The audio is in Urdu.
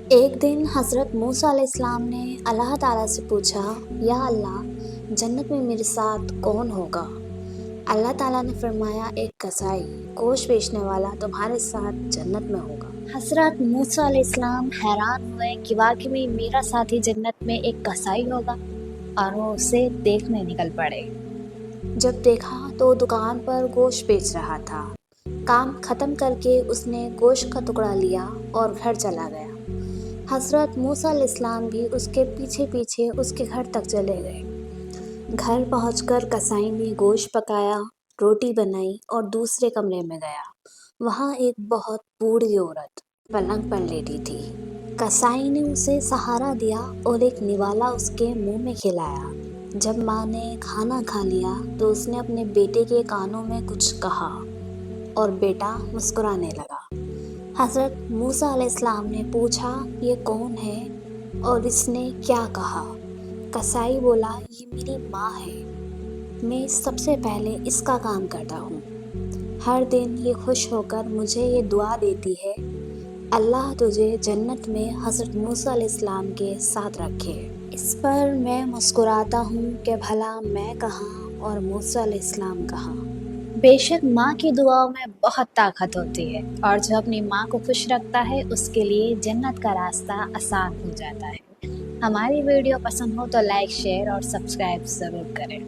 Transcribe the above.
ایک دن حضرت موسیٰ علیہ السلام نے اللہ تعالیٰ سے پوچھا، یا اللہ، جنت میں میرے ساتھ کون ہوگا؟ اللہ تعالیٰ نے فرمایا، ایک قصائی، گوشت بیچنے والا تمہارے ساتھ جنت میں ہوگا۔ حضرت موسیٰ علیہ السلام حیران ہوئے کہ واقعی میں میرا ساتھی جنت میں ایک قصائی ہوگا، اور وہ اسے دیکھنے نکل پڑے۔ جب دیکھا تو دکان پر گوشت بیچ رہا تھا۔ کام ختم کر کے اس نے گوشت کا ٹکڑا لیا اور گھر چلا گیا۔ حضرت موسیٰ علیہ السلام بھی اس کے پیچھے پیچھے اس کے گھر تک چلے گئے۔ گھر پہنچ کر قصائی نے گوشت پکایا، روٹی بنائی اور دوسرے کمرے میں گیا۔ وہاں ایک بہت بوڑھی عورت پلنگ پر لیٹی تھی۔ قصائی نے اسے سہارا دیا اور ایک نوالا اس کے منہ میں کھلایا۔ جب ماں نے کھانا کھا لیا تو اس نے اپنے بیٹے کے کانوں میں کچھ کہا اور بیٹا مسکرانے لگا۔ حضرت موسیٰ علیہ السلام نے پوچھا، یہ کون ہے اور اس نے کیا کہا؟ قصائی بولا، یہ میری ماں ہے، میں سب سے پہلے اس کا کام کرتا ہوں۔ ہر دن یہ خوش ہو کر مجھے یہ دعا دیتی ہے، اللہ تجھے جنت میں حضرت موسیٰ علیہ السلام کے ساتھ رکھے۔ اس پر میں مسکراتا ہوں کہ بھلا میں کہاں اور موسیٰ علیہ السلام کہاں۔ بے شک ماں کی دعاؤں میں بہت طاقت ہوتی ہے، اور جو اپنی ماں کو خوش رکھتا ہے اس کے لیے جنت کا راستہ آسان ہو جاتا ہے۔ ہماری ویڈیو پسند ہو تو لائک، شیئر اور سبسکرائب ضرور کریں۔